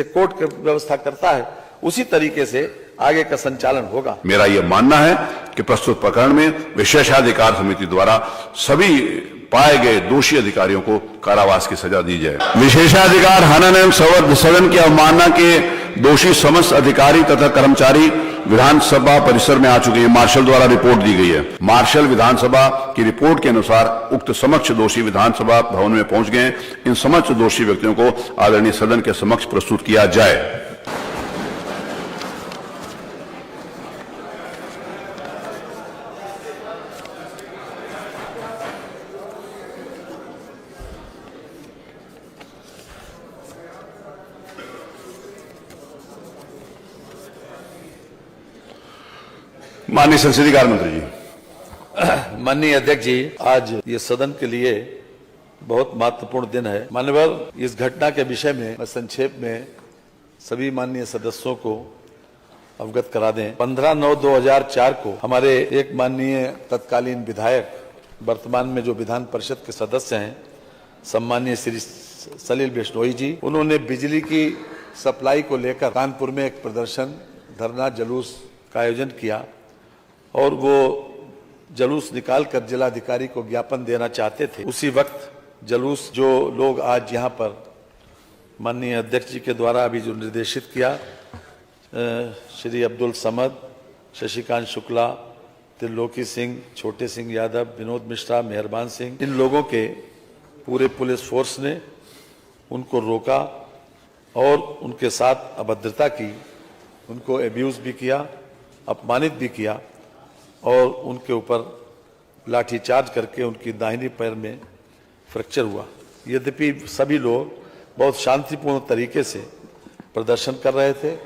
Court की व्यवस्था करता है उसी तरीके से आगे का संचालन होगा। मेरा यह मानना है कि प्रस्तुत प्रकरण में विशेषाधिकार समिति द्वारा सभी पाए गए दोषी अधिकारियों को कारावास की सजा दी जाए। विशेषाधिकार हनन एवं सदन की अवमानना के दोषी समस्त अधिकारी तथा कर्मचारी विधानसभा परिसर में आ चुके हैं। मार्शल द्वारा रिपोर्ट दी गई है। मार्शल विधानसभा की रिपोर्ट के अनुसार उक्त समक्ष दोषी विधानसभा भवन में पहुंच गए। इन समक्ष दोषी व्यक्तियों को आदरणीय सदन के समक्ष प्रस्तुत किया जाए। माननीय संसदीय कार्य मंत्री जी। माननीय अध्यक्ष जी, आज ये सदन के लिए बहुत महत्वपूर्ण दिन है। मान्यवर, इस घटना के विषय में मैं संक्षेप में सभी माननीय सदस्यों को अवगत करा दें। 15/9/2004 को हमारे एक माननीय तत्कालीन विधायक, वर्तमान में जो विधान परिषद के सदस्य हैं, सम्मानीय श्री सलील बिश्नोई जी, उन्होंने बिजली की सप्लाई को लेकर कानपुर में एक प्रदर्शन, धरना, जुलूस का आयोजन किया और वो जुलूस निकालकर जिलाधिकारी को ज्ञापन देना चाहते थे। उसी वक्त जुलूस जो लोग आज यहाँ पर माननीय अध्यक्ष जी के द्वारा अभी जो निर्देशित किया, श्री अब्दुल समद, शशिकांत शुक्ला, त्रिलोकी सिंह, छोटे सिंह यादव, विनोद मिश्रा, मेहरबान सिंह, इन लोगों के पूरे पुलिस फोर्स ने उनको रोका और उनके साथ अभद्रता की, उनको एब्यूज भी किया, अपमानित भी किया और उनके ऊपर लाठीचार्ज करके उनकी दाहिनी पैर में फ्रैक्चर हुआ। यद्यपि सभी लोग बहुत शांतिपूर्ण तरीके से प्रदर्शन कर रहे थे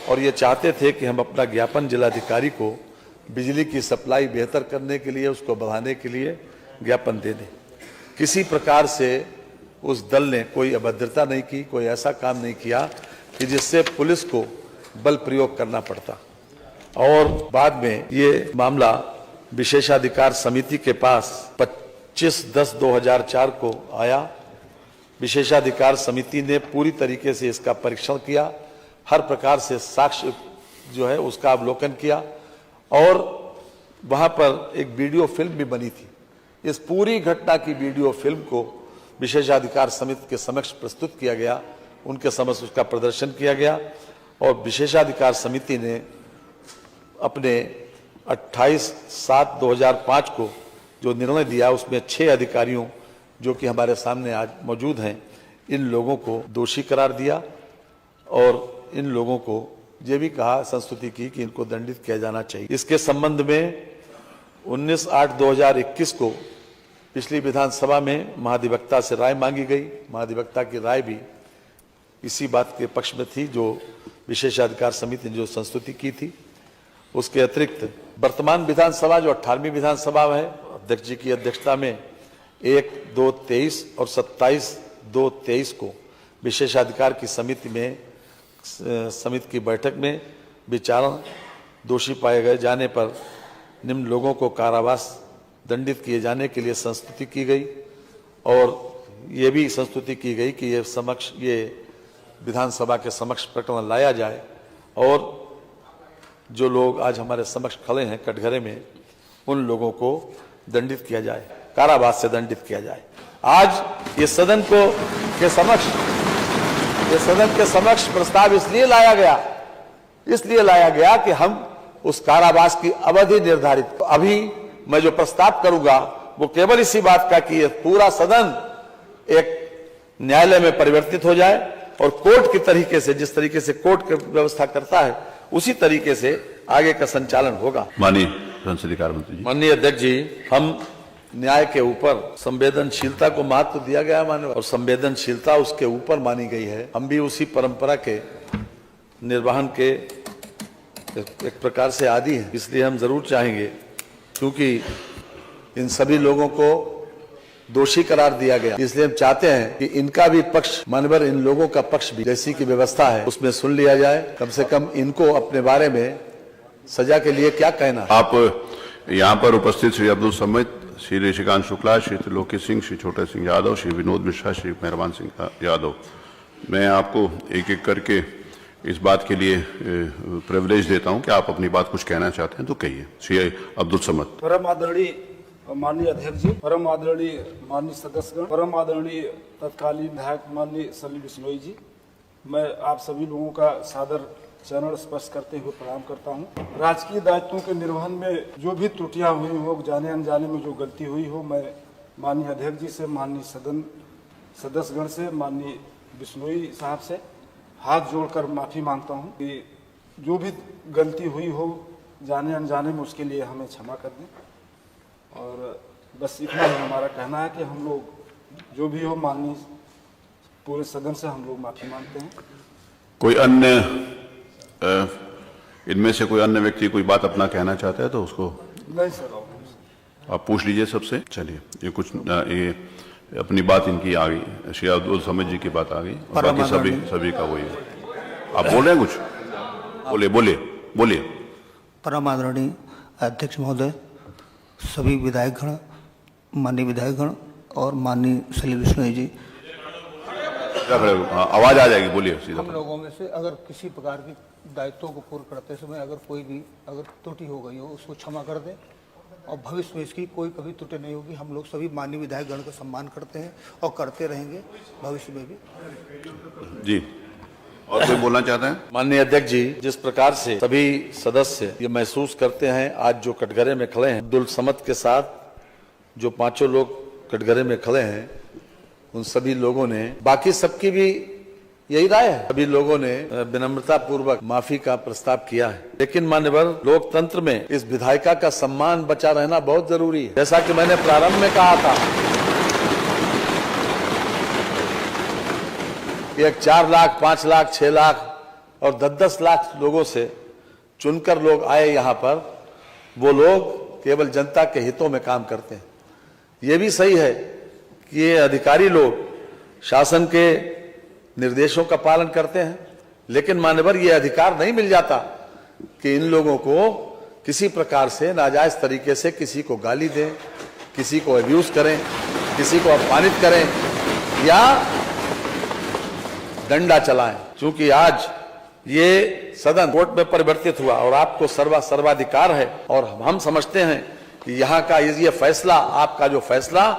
और ये चाहते थे कि हम अपना ज्ञापन जिलाधिकारी को बिजली की सप्लाई बेहतर करने के लिए, उसको बढ़ाने के लिए ज्ञापन दे दें। किसी प्रकार से उस दल ने कोई अभद्रता नहीं की, कोई ऐसा काम नहीं किया कि जिससे पुलिस को बल प्रयोग करना पड़ता। और बाद में ये मामला विशेषाधिकार समिति के पास 25/10/2004 को आया। विशेषाधिकार समिति ने पूरी तरीके से इसका परीक्षण किया, हर प्रकार से साक्ष्य जो है उसका अवलोकन किया और वहां पर एक वीडियो फिल्म भी बनी थी। इस पूरी घटना की वीडियो फिल्म को विशेषाधिकार समिति के समक्ष प्रस्तुत किया गया, उनके समक्ष उसका प्रदर्शन किया गया और विशेषाधिकार समिति ने अपने 28/7/2005 को जो निर्णय दिया, उसमें 6 अधिकारियों जो कि हमारे सामने आज मौजूद हैं, इन लोगों को दोषी करार दिया और इन लोगों को ये भी कहा, संस्तुति की कि इनको दंडित किया जाना चाहिए। इसके संबंध में 19/8/2021 को पिछली विधानसभा में महाधिवक्ता से राय मांगी गई। महाधिवक्ता की राय भी इसी बात के पक्ष में थी जो विशेषाधिकार समिति ने जो संस्तुति की थी। उसके अतिरिक्त वर्तमान विधानसभा जो 18वीं विधानसभा है, अध्यक्ष जी की अध्यक्षता में 1/2/23 और 27/2/23 को विशेषाधिकार की समिति की बैठक में विचारण दोषी पाए गए जाने पर निम्न लोगों को कारावास दंडित किए जाने के लिए संस्तुति की गई और ये भी संस्तुति की गई कि ये विधानसभा के समक्ष प्रकरण लाया जाए और जो लोग आज हमारे समक्ष खड़े हैं कटघरे में, उन लोगों को दंडित किया जाए, कारावास से दंडित किया जाए। आज ये सदन के समक्ष प्रस्ताव इसलिए लाया गया कि हम उस कारावास की अवधि निर्धारित, अभी मैं जो प्रस्ताव करूंगा वो केवल इसी बात का कि ये पूरा सदन एक न्यायालय में परिवर्तित हो जाए और कोर्ट की तरीके से, जिस तरीके से कोर्ट की व्यवस्था करता है उसी तरीके से आगे का संचालन होगा। माननीय संसदीय कार्य मंत्री जी। माननीय अध्यक्ष जी, हम न्याय के ऊपर संवेदनशीलता को महत्व दिया गया माननीय, और संवेदनशीलता उसके ऊपर मानी गई है। हम भी उसी परंपरा के निर्वहन के एक प्रकार से आदी हैं, इसलिए हम जरूर चाहेंगे, क्योंकि इन सभी लोगों को दोषी करार दिया गया, इसलिए हम चाहते हैं कि इनका भी पक्ष, मानवर इन लोगों का पक्ष भी जैसी की व्यवस्था है उसमें सुन लिया जाए। कम से कम इनको अपने बारे में सजा के लिए क्या कहना। आप यहाँ पर उपस्थित श्री अब्दुल समद, श्री शशिकांत शुक्ला, श्री त्रिलोकी सिंह, श्री छोटे सिंह यादव, श्री विनोद मिश्रा, श्री मेहरबान सिंह यादव, मैं आपको एक एक करके इस बात के लिए प्रिविलेज देता हूं कि आप अपनी बात कुछ कहना चाहते हैं तो कहिए। श्री अब्दुल समद। परम आदरणीय माननीय अध्यक्ष जी, परम आदरणीय माननीय सदस्यगण, परम आदरणीय तत्कालीन विधायक माननीय सली बिश्नोई जी, मैं आप सभी लोगों का सादर चरण स्पर्श करते हुए प्रणाम करता हूं। राजकीय दायित्वों के निर्वहन में जो भी त्रुटियां हुई हो, जाने अनजाने में जो गलती हुई हो, मैं माननीय अध्यक्ष जी से, माननीय सदन सदस्यगण से, माननीय बिश्नोई साहब से हाथ जोड़कर माफी मांगता हूं कि जो भी गलती हुई हो जाने अनजाने में, उसके लिए हमें क्षमा कर दें। और बस इतना ही हमारा कहना है कि हम लोग जो भी हो, माननीय पूरे सदन से हम लोग माफी मांगते हैं। कोई अन्य इनमें से कोई अन्य व्यक्ति कोई बात अपना कहना चाहता है तो उसको? नहीं सर, आप पूछ लीजिए सबसे। चलिए, ये कुछ ये अपनी बात इनकी आ गई, श्री अब्दुल समद जी की बात आ गई, और बाकी सभी का वही है। आप बोल रहे हैं कुछ? बोलिए। परम आदरणीय अध्यक्ष महोदय, सभी विधायकगण, माननीय विधायकगण और माननीय सली बिश्नोई जी, आवाज आ जाएगी, बोलिए सीधा। हम लोगों में से अगर किसी प्रकार की दायित्वों को पूर्ण करते समय अगर कोई भी त्रुटि हो गई हो, उसको क्षमा कर दें और भविष्य में इसकी कोई कभी त्रुटि नहीं होगी। हम लोग सभी माननीय विधायकगण का सम्मान करते हैं और करते रहेंगे भविष्य में भी। जी, और कोई बोलना चाहते हैं? माननीय अध्यक्ष जी, जिस प्रकार से सभी सदस्य ये महसूस करते हैं, आज जो कटघरे में खड़े हैं, अब्दुल समद के साथ जो पांचों लोग कटघरे में खड़े हैं, उन सभी लोगों ने, बाकी सबकी भी यही राय है, सभी लोगों ने विनम्रता पूर्वक माफी का प्रस्ताव किया है। लेकिन मान्यवर, लोकतंत्र में इस विधायिका का सम्मान बचा रहना बहुत जरूरी है। जैसा कि मैंने प्रारंभ में कहा था, एक 4 लाख, 5 लाख, 6 लाख और 10-10 लाख लोगों से चुनकर लोग आए यहाँ पर, वो लोग केवल जनता के हितों में काम करते हैं। ये भी सही है कि ये अधिकारी लोग शासन के निर्देशों का पालन करते हैं, लेकिन मान्यवर, ये अधिकार नहीं मिल जाता कि इन लोगों को किसी प्रकार से नाजायज तरीके से किसी को गाली दें, किसी को अब्यूज करें, किसी को अपमानित करें या डंडा चलाएं। क्योंकि आज ये सदन कोर्ट में परिवर्तित हुआ और आपको सर्वाधिकार है, और हम समझते हैं कि यहाँ का ये फैसला, आपका जो फैसला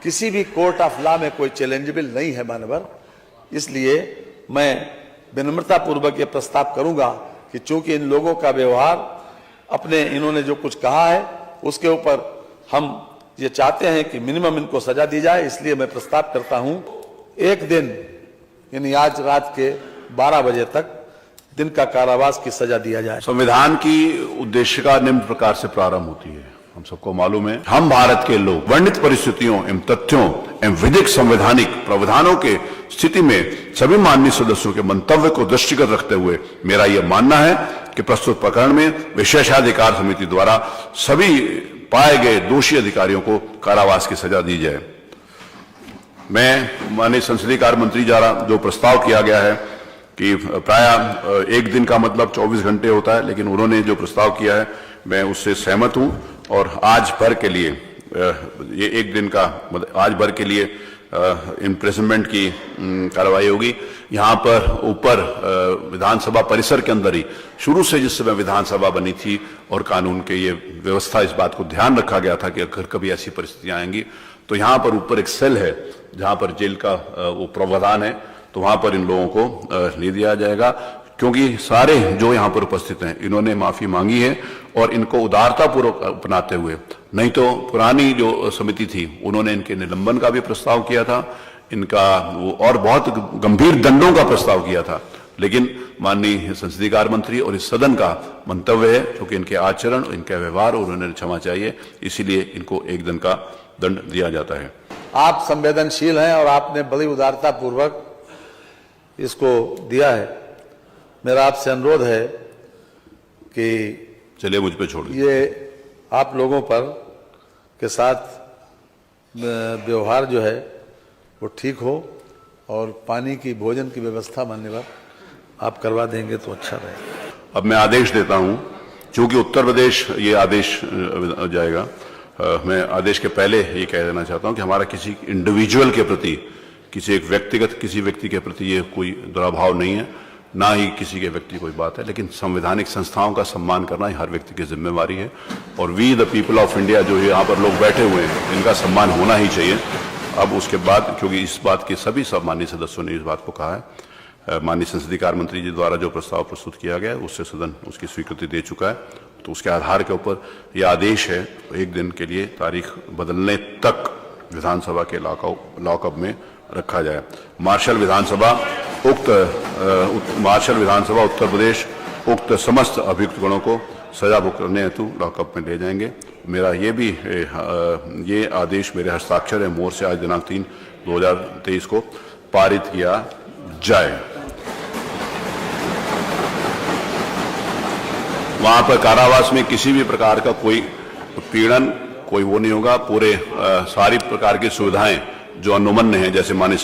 किसी भी कोर्ट ऑफ लॉ में कोई चैलेंजेबल नहीं है मानवर। इसलिए मैं विनम्रता पूर्वक ये प्रस्ताव करूंगा कि चूंकि इन लोगों का व्यवहार, अपने इन्होंने जो कुछ कहा है उसके ऊपर हम ये चाहते हैं कि मिनिमम इनको सजा दी जाए, इसलिए मैं प्रस्ताव करता हूं 1 दिन, यानी आज रात के 12 बजे तक दिन का कारावास की सजा दिया जाए। संविधान की उद्देशिका निम्न प्रकार से प्रारंभ होती है। हम सबको मालूम है, हम भारत के लोग वर्णित परिस्थितियों एवं तथ्यों एवं विधिक संवैधानिक प्रावधानों के स्थिति में सभी माननीय सदस्यों के मंतव्य को दृष्टिगत रखते हुए मेरा यह मानना है कि प्रस्तुत प्रकरण में विशेषाधिकार समिति द्वारा सभी पाए गए दोषी अधिकारियों को कारावास की सजा दी जाए। मैं माननीय संसदीय कार्य मंत्री द्वारा जो प्रस्ताव किया गया है कि प्राय 1 दिन का मतलब 24 घंटे होता है, लेकिन उन्होंने जो प्रस्ताव किया है मैं उससे सहमत हूं, और आज भर के लिए ये 1 दिन का आज भर के लिए इम्प्रिजनमेंट की कार्रवाई होगी। यहाँ पर ऊपर विधानसभा परिसर के अंदर ही शुरू से जिस समय विधानसभा बनी थी और कानून के ये व्यवस्था, इस बात को ध्यान रखा गया था कि अगर कभी ऐसी परिस्थितियां आएंगी तो यहाँ पर ऊपर एक सेल है जहाँ पर जेल का वो प्रावधान है, तो वहाँ पर इन लोगों को ले दिया जाएगा। क्योंकि सारे जो यहाँ पर उपस्थित हैं इन्होंने माफी मांगी है और इनको उदारतापूर्वक अपनाते हुए, नहीं तो पुरानी जो समिति थी उन्होंने इनके निलंबन का भी प्रस्ताव किया था, इनका वो और बहुत गंभीर दंडों का प्रस्ताव किया था, लेकिन माननीय संसदीय कार्य मंत्री और इस सदन का मंतव्य है क्योंकि इनके आचरण, इनके व्यवहार और उन्हें क्षमा चाहिए, इसीलिए इनको 1 दिन का दंड दिया जाता है। आप संवेदनशील हैं और आपने बड़ी उदारता पूर्वक इसको दिया है। मेरा आपसे अनुरोध है कि चलिए मुझ पे छोड़िए, ये आप लोगों पर के साथ व्यवहार जो है वो ठीक हो और पानी की, भोजन की व्यवस्था मान्यवर आप करवा देंगे तो अच्छा रहेगा। अब मैं आदेश देता हूं, चूंकि उत्तर प्रदेश ये आदेश जाएगा, मैं आदेश के पहले ये कह देना चाहता हूं कि हमारा किसी इंडिविजुअल के प्रति किसी एक व्यक्तिगत किसी व्यक्ति के प्रति ये कोई दुराभाव नहीं है, ना ही किसी के व्यक्ति कोई बात है, लेकिन संवैधानिक संस्थाओं का सम्मान करना ही हर व्यक्ति की जिम्मेवारी है। और we the people of India जो यहाँ पर लोग बैठे हुए हैं, इनका सम्मान होना ही चाहिए। अब उसके बाद, क्योंकि इस बात के सभी माननीय सदस्यों ने इस बात को कहा है, माननीय संसदीय कार्य मंत्री जी द्वारा जो प्रस्ताव प्रस्तुत किया गया है उससे सदन उसकी स्वीकृति दे चुका है, तो उसके आधार के ऊपर यह आदेश है एक दिन के लिए तारीख बदलने तक विधानसभा के लॉकअप में रखा जाए। मार्शल विधानसभा उत्तर प्रदेश उक्त समस्त अभियुक्तगणों को सजा भुगतने हेतु लॉकअप में ले जाएंगे। मेरा ये आदेश मेरे हस्ताक्षर है मोर से आज दिनांक 3/2023 को पारित किया जाए। वहां पर कारावास में किसी भी प्रकार का कोई उत्पीड़न, कोई वो नहीं होगा। पूरे सारी प्रकार की सुविधाएं जो अनुमन्य हैं, जैसे माननीय